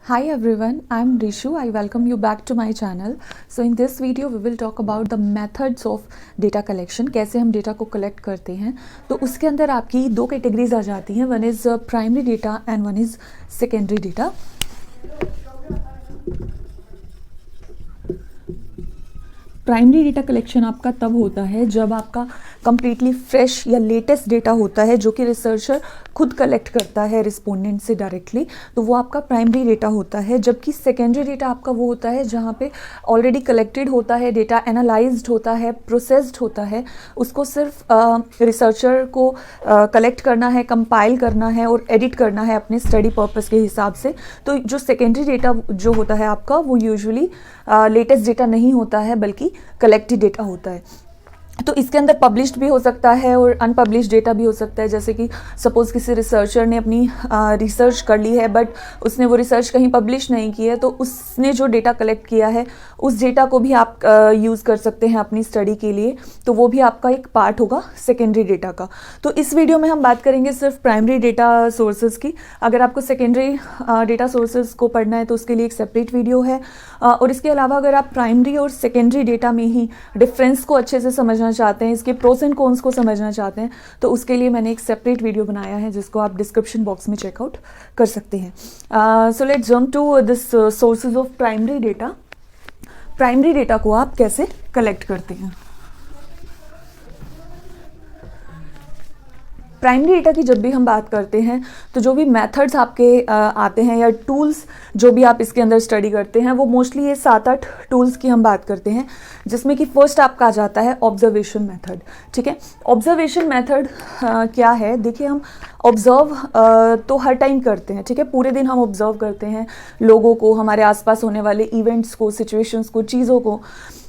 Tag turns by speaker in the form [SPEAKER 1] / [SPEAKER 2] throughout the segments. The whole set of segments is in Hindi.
[SPEAKER 1] Hi everyone, I'm Rishu. I welcome you back to my channel. So in this video we will talk about the methods of data collection. कैसे हम डेटा को कलेक्ट करते हैं. तो उसके अंदर आपकी दो कैटेगरीज आ जाती हैं. One is primary data and one is secondary data. Primary data collection आपका तब होता है जब आपका कम्प्लीटली फ्रेश या लेटेस्ट डेटा होता है जो कि रिसर्चर खुद कलेक्ट करता है रिस्पोंडेंट से डायरेक्टली, तो वो आपका प्राइमरी डेटा होता है. जबकि सेकेंडरी डेटा आपका वो होता है जहाँ पे ऑलरेडी कलेक्टेड होता है डेटा, एनालाइज्ड होता है, प्रोसेस्ड होता है. उसको सिर्फ रिसर्चर को कलेक्ट करना है, कंपाइल करना है और एडिट करना है अपने स्टडी पर्पस के हिसाब से. तो जो सेकेंडरी डेटा जो होता है आपका वो यूजुअली लेटेस्ट डेटा नहीं होता है बल्कि कलेक्टेड डेटा होता है. तो इसके अंदर पब्लिश्ड भी हो सकता है और अनपब्लिश्ड डेटा भी हो सकता है. जैसे कि सपोज़ किसी रिसर्चर ने अपनी रिसर्च कर ली है बट उसने वो रिसर्च कहीं पब्लिश नहीं की है, तो उसने जो डेटा कलेक्ट किया है उस डेटा को भी आप यूज़ कर सकते हैं अपनी स्टडी के लिए. तो वो भी आपका एक पार्ट होगा सेकेंडरी डेटा का. तो इस वीडियो में हम बात करेंगे सिर्फ प्राइमरी डेटा सोर्सेज की. अगर आपको सेकेंडरी डेटा सोर्सेज को पढ़ना है तो उसके लिए एक सेपरेट वीडियो है. और इसके अलावा अगर आप प्राइमरी और सेकेंडरी डेटा में ही डिफरेंस को अच्छे से समझना चाहते हैं, इसके प्रोस एंड कॉन्स को समझना चाहते हैं, तो उसके लिए मैंने एक सेपरेट वीडियो बनाया है जिसको आप डिस्क्रिप्शन बॉक्स में चेकआउट कर सकते हैं. So let's jump to this sources of primary data. Primary data को आप कैसे कलेक्ट करते हैं. प्राइमरी डेटा की जब भी हम बात करते हैं तो जो भी मेथड्स आपके आते हैं या टूल्स जो भी आप इसके अंदर स्टडी करते हैं वो मोस्टली ये 7-8 टूल्स की हम बात करते हैं. जिसमें कि फर्स्ट आपका आ जाता है ऑब्जर्वेशन मेथड. ठीक है, ऑब्जर्वेशन मेथड क्या है. देखिए, हम ऑब्जर्व तो हर टाइम करते हैं. ठीक है, पूरे दिन हम ऑब्जर्व करते हैं लोगों को, हमारे आसपास होने वाले इवेंट्स को, सिचुएशंस को, चीज़ों को.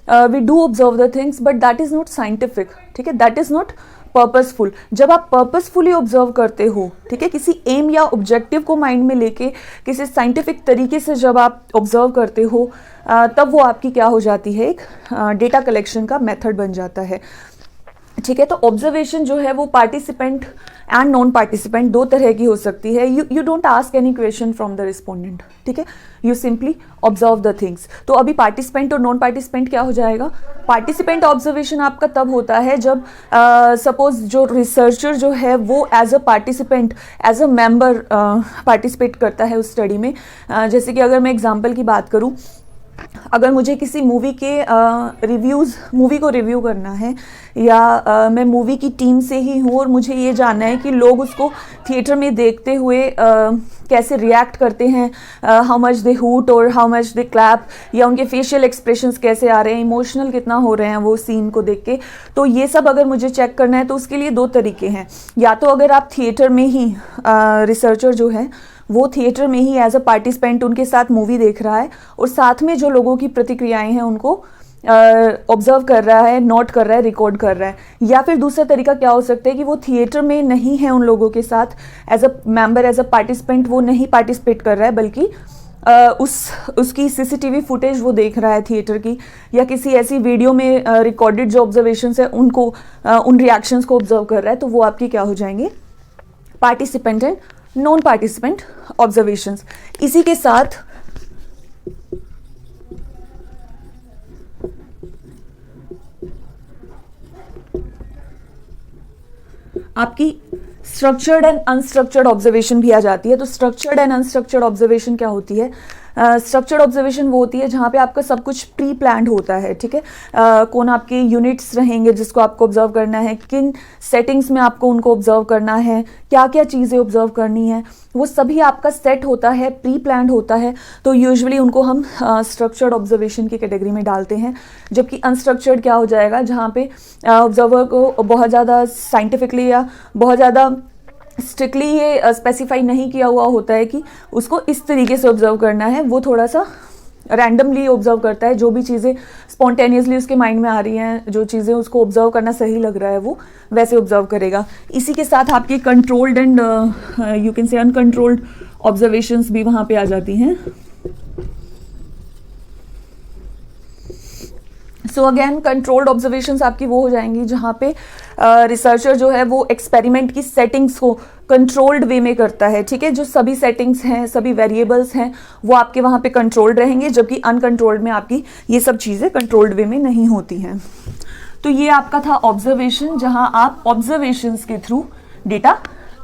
[SPEAKER 1] We do observe the things but that is not scientific. ठीक है, दैट इज़ नॉट पर्पसफुल. जब आप पर्पसफुली ऑब्जर्व करते हो, ठीक है, किसी एम या ऑब्जेक्टिव को माइंड में लेके किसी साइंटिफिक तरीके से जब आप ऑब्जर्व करते हो, तब वो आपकी क्या हो जाती है, एक डेटा कलेक्शन का मेथड बन जाता है. ठीक है, तो ऑब्जर्वेशन जो है वो पार्टिसिपेंट एंड नॉन पार्टिसिपेंट दो तरह की हो सकती है. You don't ask any question from the respondent. ठीक है, you simply observe the things. तो अभी पार्टिसिपेंट और नॉन पार्टिसिपेंट क्या हो जाएगा. पार्टिसिपेंट ऑब्जर्वेशन आपका तब होता है जब सपोज जो रिसर्चर जो है वो as a participant, as a member participate करता है उस स्टडी में. जैसे कि अगर मैं एग्जांपल की बात करूं, अगर मुझे किसी मूवी के मूवी को रिव्यू करना है या मैं मूवी की टीम से ही हूँ और मुझे ये जानना है कि लोग उसको थिएटर में देखते हुए कैसे रिएक्ट करते हैं, हाउ मच दे हूट और हाउ मच दे क्लैप, या उनके फेशियल एक्सप्रेशंस कैसे आ रहे हैं, इमोशनल कितना हो रहे हैं वो सीन को देख के. तो ये सब अगर मुझे चेक करना है तो उसके लिए दो तरीके हैं. या तो अगर आप थिएटर में ही रिसर्चर जो है वो थिएटर में ही एज अ पार्टिसिपेंट उनके साथ मूवी देख रहा है और साथ में जो लोगों की प्रतिक्रियाएं हैं उनको ऑब्जर्व कर रहा है, नोट कर रहा है, रिकॉर्ड कर रहा है. या फिर दूसरा तरीका क्या हो सकता है कि वो थिएटर में नहीं है उन लोगों के साथ, as a member, as a participant वो नहीं पार्टिसिपेट कर रहा है बल्कि उसकी सीसीटीवी फुटेज वो देख रहा है थिएटर की, या किसी ऐसी वीडियो में रिकॉर्डेड जो ऑब्जर्वेशंस है उनको उन रिएक्शंस को ऑब्जर्व कर रहा है. तो वो आपकी क्या हो जाएंगे, participant and non participant observations. इसी के साथ आपकी स्ट्रक्चर्ड एंड अनस्ट्रक्चर्ड ऑब्जर्वेशन भी आ जाती है. तो स्ट्रक्चर्ड एंड अनस्ट्रक्चर्ड ऑब्जर्वेशन क्या होती है. स्ट्रक्चर्ड ऑब्जर्वेशन वो होती है जहाँ पे आपका सब कुछ प्री प्लान्ड होता है. ठीक है, कौन आपके यूनिट्स रहेंगे जिसको आपको ऑब्जर्व करना है, किन सेटिंग्स में आपको उनको ऑब्जर्व करना है, क्या क्या चीज़ें ऑब्जर्व करनी है, वो सभी आपका सेट होता है, प्री प्लान्ड होता है. तो यूजुअली उनको हम स्ट्रक्चर्ड ऑब्जर्वेशन की कैटेगरी में डालते हैं. जबकि अनस्ट्रक्चर्ड क्या हो जाएगा, जहाँ पे ऑब्जर्वर को बहुत ज़्यादा साइंटिफिकली या बहुत ज़्यादा स्ट्रिक्टली ये स्पेसिफाई नहीं किया हुआ होता है कि उसको इस तरीके से ऑब्जर्व करना है. वो थोड़ा सा रैंडमली ऑब्जर्व करता है, जो भी चीज़ें स्पॉन्टेनियसली उसके माइंड में आ रही हैं, जो चीज़ें उसको ऑब्जर्व करना सही लग रहा है वो वैसे ऑब्जर्व करेगा. इसी के साथ आपके controlled and you can say uncontrolled observations भी वहाँ पे आ जाती हैं. सो अगेन कंट्रोल्ड ऑब्जर्वेशंस आपकी वो हो जाएंगी जहाँ पे रिसर्चर जो है वो एक्सपेरिमेंट की सेटिंग्स को कंट्रोल्ड वे में करता है, ठीक है। जो सभी सेटिंग्स हैं, सभी वेरिएबल्स हैं, वो आपके वहाँ पे कंट्रोल्ड रहेंगे, जबकि अनकंट्रोल्ड में आपकी ये सब चीज़ें कंट्रोल्ड वे में नहीं होती हैं। तो ये आपका था ऑब्जर्वेशन, जहाँ आप ऑब्जर्वेशंस के थ्रू डेटा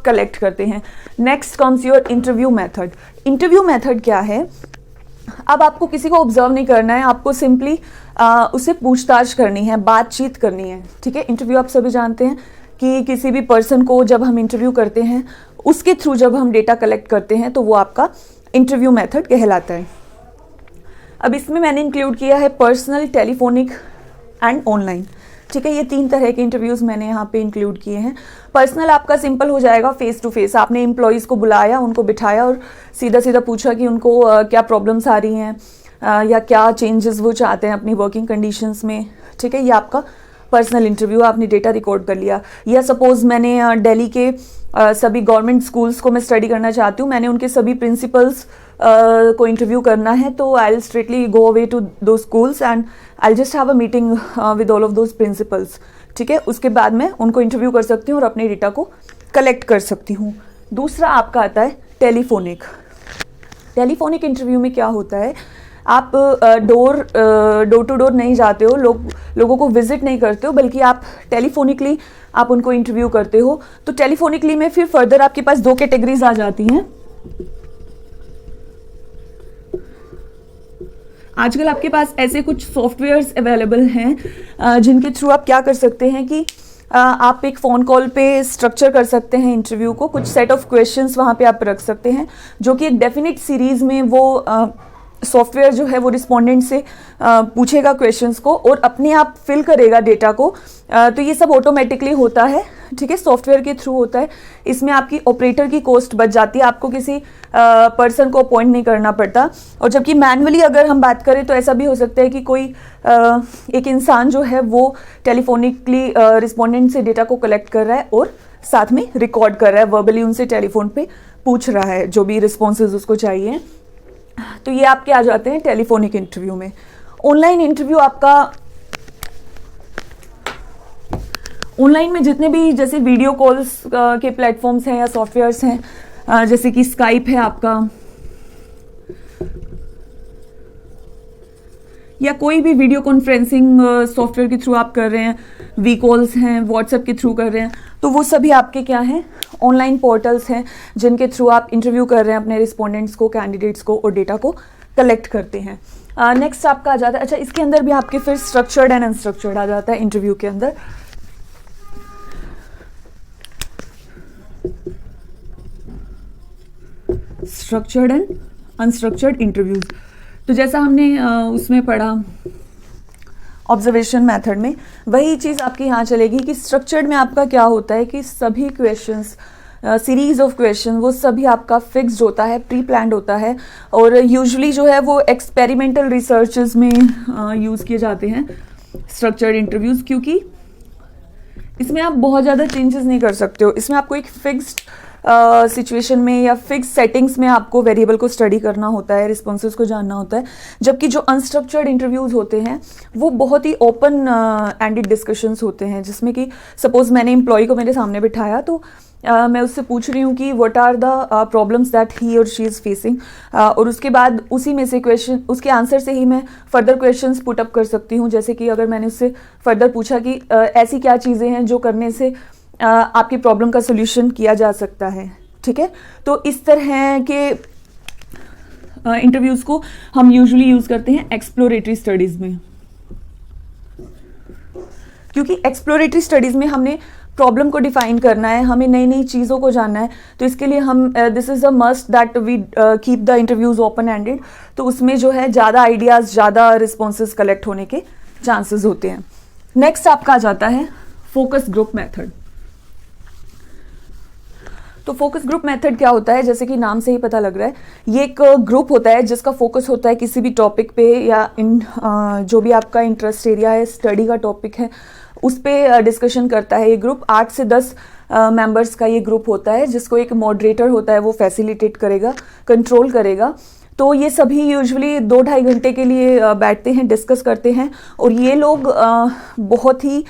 [SPEAKER 1] कलेक्ट करते हैं। Next comes your interview method. Interview method क्या है? अब आपको किसी को ऑब्जर्व नहीं करना है, आपको सिंपली उससे पूछताछ करनी है, बातचीत करनी है, ठीक है। इंटरव्यू आप सभी जानते हैं कि किसी भी पर्सन को जब हम इंटरव्यू करते हैं, उसके थ्रू जब हम डेटा कलेक्ट करते हैं, तो वो आपका इंटरव्यू मेथड कहलाता है। अब इसमें मैंने इंक्लूड किया है पर्सनल, टेलीफोनिक एंड ऑनलाइन, ठीक है। ये 3 तरह के इंटरव्यूज़ मैंने यहाँ पे इंक्लूड किए हैं। पर्सनल आपका सिंपल हो जाएगा, फेस टू फेस, आपने एम्प्लॉयज़ को बुलाया, उनको बिठाया और सीधा सीधा पूछा कि उनको क्या प्रॉब्लम्स आ रही हैं या क्या चेंजेस वो चाहते हैं अपनी वर्किंग कंडीशंस में, ठीक है। ये आपका पर्सनल इंटरव्यू, आपने डेटा रिकॉर्ड कर लिया। या सपोज़ मैंने दिल्ली के सभी गवर्नमेंट स्कूल्स को मैं स्टडी करना चाहती हूँ, मैंने उनके सभी प्रिंसिपल्स को इंटरव्यू करना है, तो I will straightly go away to दो schools and I just have a meeting with all of those principals, ठीक है। उसके बाद मैं उनको इंटरव्यू कर सकती हूँ और अपने डेटा को कलेक्ट कर सकती हूँ। दूसरा आपका आता है टेलीफोनिक। टेलीफोनिक इंटरव्यू में क्या होता है, आप डोर टू डोर नहीं जाते हो, लोगों को विजिट नहीं करते हो, बल्कि आप टेलीफोनिकली आप उनको इंटरव्यू करते हो। तो टेलीफोनिकली में फिर फर्दर आपके पास 2 कैटेगरीज आ जाती हैं। आजकल आपके पास ऐसे कुछ सॉफ्टवेयर्स अवेलेबल हैं जिनके थ्रू आप क्या कर सकते हैं कि आप एक फ़ोन कॉल पे स्ट्रक्चर कर सकते हैं इंटरव्यू को, कुछ सेट ऑफ क्वेश्चंस वहाँ पे आप रख सकते हैं, जो कि एक डेफिनेट सीरीज़ में वो सॉफ्टवेयर जो है वो रिस्पोंडेंट से पूछेगा क्वेश्चंस को और अपने आप फिल करेगा डेटा को। तो ये सब ऑटोमेटिकली होता है, ठीक है, सॉफ्टवेयर के थ्रू होता है। इसमें आपकी ऑपरेटर की कॉस्ट बच जाती है, आपको किसी पर्सन को अपॉइंट नहीं करना पड़ता। और जबकि मैनुअली अगर हम बात करें तो ऐसा भी हो सकता है कि कोई एक इंसान जो है वो टेलीफोनिकली रिस्पोंडेंट से डेटा को कलेक्ट कर रहा है और साथ में रिकॉर्ड कर रहा है, वर्बली उनसे टेलीफोन पे पूछ रहा है जो भी रिस्पॉन्सेज उसको चाहिए। तो ये आपके आ जाते हैं टेलीफोनिक इंटरव्यू में। ऑनलाइन इंटरव्यू आपका, ऑनलाइन में जितने भी जैसे वीडियो कॉल्स के प्लेटफॉर्म्स हैं या सॉफ्टवेयर्स हैं, जैसे कि स्काइप है आपका, या कोई भी वीडियो कॉन्फ्रेंसिंग सॉफ्टवेयर के थ्रू आप कर रहे हैं, वी कॉल्स हैं, व्हाट्सएप के थ्रू कर रहे हैं, तो वो सभी आपके क्या हैं, ऑनलाइन पोर्टल्स हैं जिनके थ्रू आप इंटरव्यू कर रहे हैं अपने रिस्पोंडेंट्स को, कैंडिडेट्स को, और डेटा को कलेक्ट करते हैं। नेक्स्ट आपका आ जाता है, अच्छा इसके अंदर भी आपके फिर स्ट्रक्चर्ड एंड अनस्ट्रक्चर्ड आ जाता है इंटरव्यू के अंदर। स्ट्रक्चर्ड एंड अनस्ट्रक्चर्ड इंटरव्यूज, तो जैसा हमने उसमें पढ़ा ऑब्जर्वेशन मेथड में, वही चीज़ आपके यहाँ चलेगी कि स्ट्रक्चर्ड में आपका क्या होता है कि सभी क्वेश्चंस, सीरीज ऑफ क्वेश्चन, वो सभी आपका फिक्स्ड होता है, प्री प्लान्ड होता है, और यूजुअली जो है वो एक्सपेरिमेंटल रिसर्चेस में यूज़ किए जाते हैं स्ट्रक्चर्ड इंटरव्यूज़, क्योंकि इसमें आप बहुत ज़्यादा चेंजेस नहीं कर सकते हो। इसमें आपको एक फिक्स्ड सिचुएशन में या फिक्स सेटिंग्स में आपको वेरिएबल को स्टडी करना होता है, रिस्पॉन्सेज को जानना होता है। जबकि जो अनस्ट्रक्चर्ड इंटरव्यूज़ होते हैं वो बहुत ही ओपन एंडेड डिस्कशंस होते हैं, जिसमें कि सपोज मैंने एम्प्लॉय को मेरे सामने बिठाया, तो मैं उससे पूछ रही हूँ कि what are the problems that he और शी इज़ फेसिंग, और उसके बाद उसी में से क्वेश्चन, उसके आंसर से ही मैं फर्दर क्वेश्चंस पुट अप कर सकती हूँ। जैसे कि अगर मैंने उससे फर्दर पूछा कि ऐसी क्या चीज़ें हैं जो करने से आपकी प्रॉब्लम का सोल्यूशन किया जा सकता है, ठीक है। तो इस तरह के इंटरव्यूज़ को हम यूजुअली यूज़ करते हैं एक्सप्लोरेटरी स्टडीज़ में, क्योंकि एक्सप्लोरेटरी स्टडीज़ में हमने प्रॉब्लम को डिफाइन करना है, हमें नई नई चीज़ों को जानना है, तो इसके लिए हम this is a must that we keep the interviews open ended. तो उसमें जो है ज़्यादा आइडियाज़, ज़्यादा रिस्पॉन्सेज कलेक्ट होने के चांसेस होते हैं। नेक्स्ट आपका आ जाता है फोकस ग्रुप मेथड। तो फोकस ग्रुप मेथड क्या होता है, जैसे कि नाम से ही पता लग रहा है, ये एक ग्रुप होता है जिसका फोकस होता है किसी भी टॉपिक पे, या इन जो भी आपका इंटरेस्ट एरिया है, स्टडी का टॉपिक है, उस पे डिस्कशन करता है ये ग्रुप। 8 से 10 मेंबर्स का ये ग्रुप होता है, जिसको एक मॉडरेटर होता है, वो फैसिलिटेट करेगा, कंट्रोल करेगा। तो ये सभी यूजुअली 2-2.5 घंटे के लिए बैठते हैं, डिस्कस करते हैं, और ये लोग बहुत ही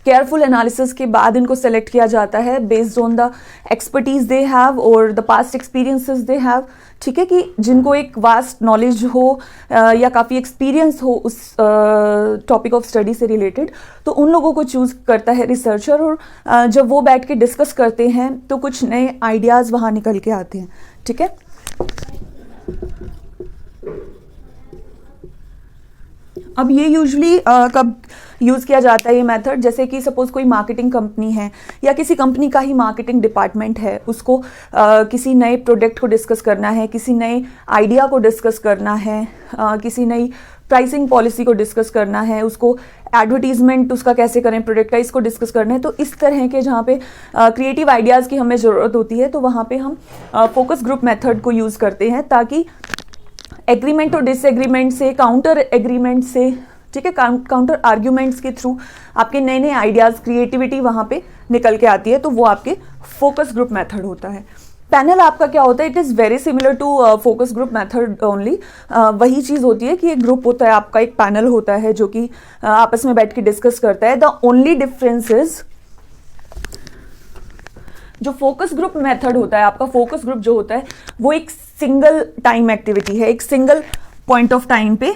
[SPEAKER 1] केयरफुल एनालिसिस के बाद इनको सेलेक्ट किया जाता है based on the expertise they have और the past experiences they have. ठीक है, कि जिनको एक वास्ट नॉलेज हो या काफ़ी एक्सपीरियंस हो उस टॉपिक ऑफ स्टडी से रिलेटेड, तो उन लोगों को चूज़ करता है रिसर्चर। और जब वो बैठ के डिस्कस करते हैं तो कुछ नए आइडियाज़ वहाँ निकल के आते हैं। ठीक है, अब ये यूजुअली कब यूज़ किया जाता है ये मेथड, जैसे कि सपोज कोई मार्केटिंग कंपनी है या किसी कंपनी का ही मार्केटिंग डिपार्टमेंट है, उसको किसी नए प्रोडक्ट को डिस्कस करना है, किसी नए आइडिया को डिस्कस करना है, किसी नई प्राइसिंग पॉलिसी को डिस्कस करना है, उसको एडवर्टीजमेंट उसका कैसे करें प्रोडक्ट का, इसको डिस्कस करना है। तो इस तरह के जहाँ पे क्रिएटिव आइडियाज़ की हमें ज़रूरत होती है, तो वहाँ पे हम फोकस ग्रुप मेथड को यूज़ करते हैं, ताकि एग्रीमेंट और डिसएग्रीमेंट से, काउंटर एग्रीमेंट से, ठीक है, काउंटर आर्ग्यूमेंट्स के थ्रू आपके नए नए आइडियाज़, क्रिएटिविटी वहाँ पे निकल के आती है। तो वो आपके फोकस ग्रुप मेथड होता है। पैनल आपका क्या होता है? It is very similar to focus group method only. वही चीज़ होती है कि एक ग्रुप होता है आपका, एक पैनल होता है जो कि आपस में बैठ के डिस्कस करता है। द ओनली डिफरेंस इज, जो फोकस ग्रुप मेथड होता है आपका, फोकस ग्रुप जो होता है वो एक सिंगल टाइम एक्टिविटी है, एक सिंगल पॉइंट ऑफ टाइम पे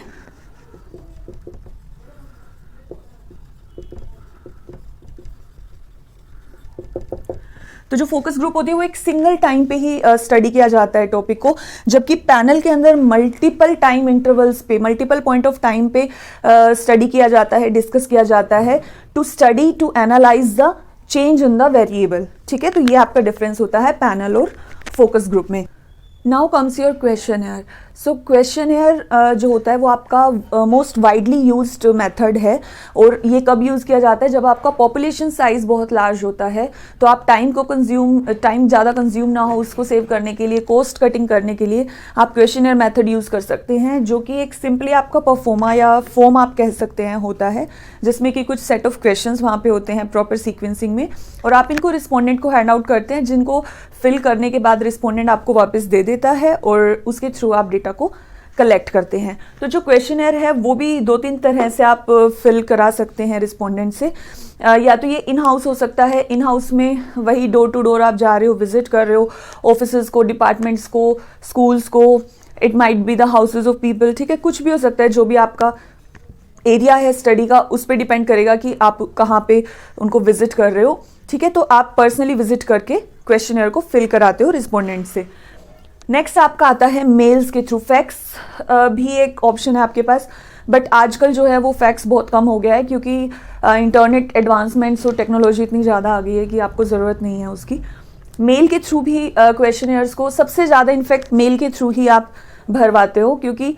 [SPEAKER 1] तो जो फोकस ग्रुप होती है वो एक सिंगल टाइम पे ही स्टडी किया जाता है टॉपिक को, जबकि पैनल के अंदर मल्टीपल टाइम इंटरवल्स पे, मल्टीपल पॉइंट ऑफ टाइम पे स्टडी किया जाता है, डिस्कस किया जाता है, to study, to analyse the change in the variable. ठीक है, तो ये आपका डिफरेंस होता है पैनल और फोकस ग्रुप में। Now comes your questionnaire. So questionnaire जो होता है वो आपका मोस्ट वाइडली यूज्ड मेथड है, और ये कब यूज़ किया जाता है? जब आपका पॉपुलेशन साइज बहुत लार्ज होता है, तो आप टाइम ज़्यादा कंज्यूम ना हो उसको सेव करने के लिए, कॉस्ट कटिंग करने के लिए आप क्वेश्चनएयर मेथड यूज़ कर सकते हैं, जो कि एक सिंपली आपका परफॉर्मा या फॉर्म आप कह सकते हैं होता है, जिसमें कि कुछ सेट ऑफ क्वेश्चंस वहाँ पे होते हैं प्रॉपर सीक्वेंसिंग में, और आप इनको रिस्पोंडेंट को हैंड आउट करते हैं, जिनको फिल करने के बाद रिस्पोंडेंट आपको वापस दे देता है, और उसके थ्रू आप डेटा को कलेक्ट करते हैं। तो जो क्वेश्चनएयर है वो भी 2-3 तरह से आप फिल करा सकते हैं रिस्पोंडेंट से। या तो ये इन हाउस हो सकता है, इन हाउस में वही डोर टू डोर आप जा रहे हो, विजिट कर रहे हो ऑफिसेज को, डिपार्टमेंट्स को, स्कूल्स को, it might be the houses of people. ठीक है, कुछ भी हो सकता है, जो भी आपका एरिया है स्टडी का उस पर डिपेंड करेगा कि आप कहाँ पे उनको विजिट कर रहे हो। ठीक है, तो आप पर्सनली विजिट करके क्वेश्चनएयर को फिल कराते हो रिस्पोंडेंट से। नेक्स्ट आपका आता है मेल्स के थ्रू। फैक्स भी एक ऑप्शन है आपके पास, बट आजकल जो है वो फैक्स बहुत कम हो गया है, क्योंकि इंटरनेट एडवांसमेंट्स और टेक्नोलॉजी इतनी ज़्यादा आ गई है कि आपको ज़रूरत नहीं है उसकी। मेल के थ्रू भी क्वेश्चनएयर्स को सबसे ज़्यादा इनफैक्ट मेल के थ्रू ही आप भरवाते हो, क्योंकि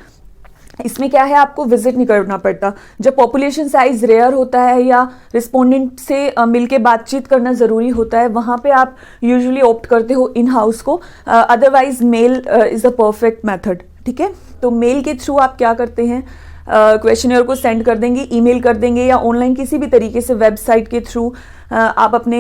[SPEAKER 1] इसमें क्या है, आपको विजिट नहीं करना पड़ता। जब पॉपुलेशन साइज रेयर होता है या रिस्पोंडेंट से मिलके बातचीत करना ज़रूरी होता है, वहाँ पे आप यूजुअली ऑप्ट करते हो इन हाउस को। Otherwise mail is a perfect method. ठीक है, तो मेल के थ्रू आप क्या करते हैं, क्वेश्चनएयर को सेंड कर देंगे, ईमेल कर देंगे, या ऑनलाइन किसी भी तरीके से वेबसाइट के थ्रू आप अपने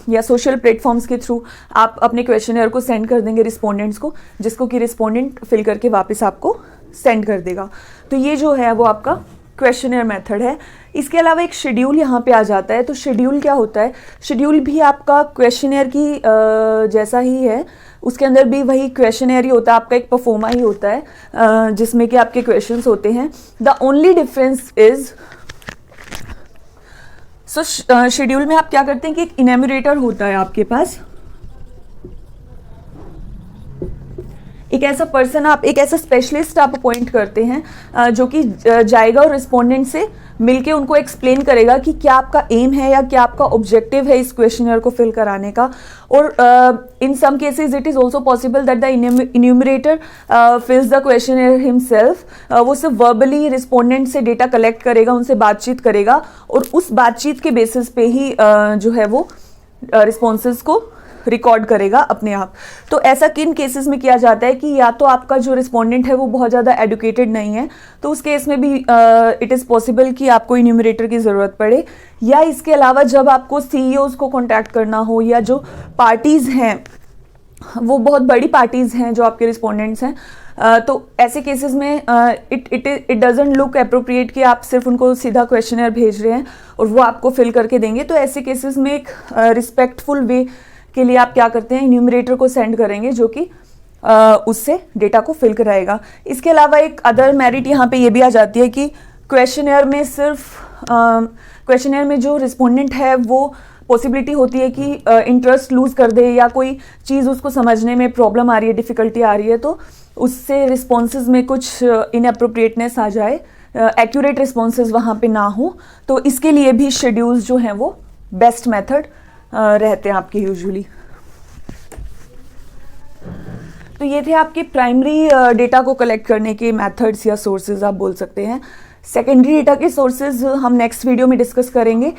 [SPEAKER 1] या सोशल प्लेटफॉर्म्स के थ्रू आप अपने क्वेश्चनएयर को सेंड कर देंगे रिस्पोंडेंट्स को, जिसको कि रिस्पोंडेंट फिल करके वापस आपको सेंड कर देगा। तो ये जो है वो आपका क्वेश्चनएयर मेथड है। इसके अलावा एक शेड्यूल यहाँ पे आ जाता है। तो शेड्यूल क्या होता है? शेड्यूल भी आपका क्वेश्चनएयर की जैसा ही है, उसके अंदर भी वही क्वेश्चनएयर ही होता है, आपका एक परफॉर्मा ही होता है जिसमें कि आपके क्वेश्चंस होते हैं। The only difference is, so schedule में आप क्या करते हैं कि एक इनैमरेटर होता है आपके पास, एक ऐसा पर्सन, आप एक ऐसा स्पेशलिस्ट आप अपॉइंट करते हैं जो कि जाएगा और रिस्पोंडेंट से मिलके उनको एक्सप्लेन करेगा कि क्या आपका एम है या क्या आपका ऑब्जेक्टिव है इस क्वेश्चनएयर को फिल कराने का। और in some cases it is also possible that the enumerator fills the questionnaire himself. वो सिर्फ वर्बली रिस्पोंडेंट से डेटा कलेक्ट करेगा, उनसे बातचीत करेगा, और उस बातचीत के बेसिस पे ही जो है वो रिस्पॉन्सेस को रिकॉर्ड करेगा अपने आप। तो ऐसा किन केसेस में किया जाता है कि या तो आपका जो रिस्पोंडेंट है वो बहुत ज़्यादा एडुकेटेड नहीं है, तो उस केस में भी इट इज़ पॉसिबल कि आपको इन्यूमरेटर की ज़रूरत पड़े, या इसके अलावा जब आपको सीईओज़ को कॉन्टैक्ट करना हो, या जो पार्टीज़ हैं वो बहुत बड़ी पार्टीज़ हैं जो आपके रिस्पोंडेंट्स हैं, तो ऐसे केसेस में इट डजंट लुक अप्रोप्रिएट कि आप सिर्फ उनको सीधा क्वेश्चनर भेज रहे हैं और वो आपको फिल करके देंगे। तो ऐसे केसेस में एक रिस्पेक्टफुल वे के लिए आप क्या करते हैं, इन्यूमरेटर को सेंड करेंगे जो कि उससे डेटा को फिल कराएगा। इसके अलावा एक अदर मेरिट यहाँ पे ये भी आ जाती है कि क्वेश्चनर में सिर्फ क्वेश्चनर में जो रिस्पोंडेंट है वो पॉसिबिलिटी होती है कि इंटरेस्ट लूज कर दे या कोई चीज़ उसको समझने में प्रॉब्लम आ रही है, डिफ़िकल्टी आ रही है, तो उससे रिस्पॉन्सेज में कुछ इनअप्रोप्रिएटनेस आ जाए, एक्यूरेट रिस्पॉन्सेज वहाँ पे ना हो। तो इसके लिए भी शेड्यूल्स जो हैं वो बेस्ट मेथड रहते हैं आपके यूजुअली। तो ये थे आपके प्राइमरी डेटा को कलेक्ट करने के मेथड्स या सोर्सेज आप बोल सकते हैं। सेकेंडरी डेटा के सोर्सेज हम नेक्स्ट वीडियो में डिस्कस करेंगे,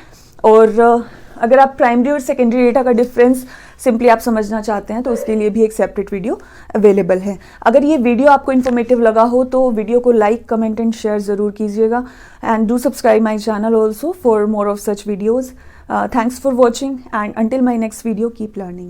[SPEAKER 1] और अगर आप प्राइमरी और सेकेंडरी डेटा का डिफरेंस सिंपली आप समझना चाहते हैं तो उसके लिए भी एक सेपरेट वीडियो अवेलेबल है। अगर ये वीडियो आपको इन्फॉर्मेटिव लगा हो तो वीडियो को लाइक, कमेंट एंड शेयर ज़रूर कीजिएगा, and do subscribe my channel also for more of such videos. Thanks for watching, and until my next video, keep learning.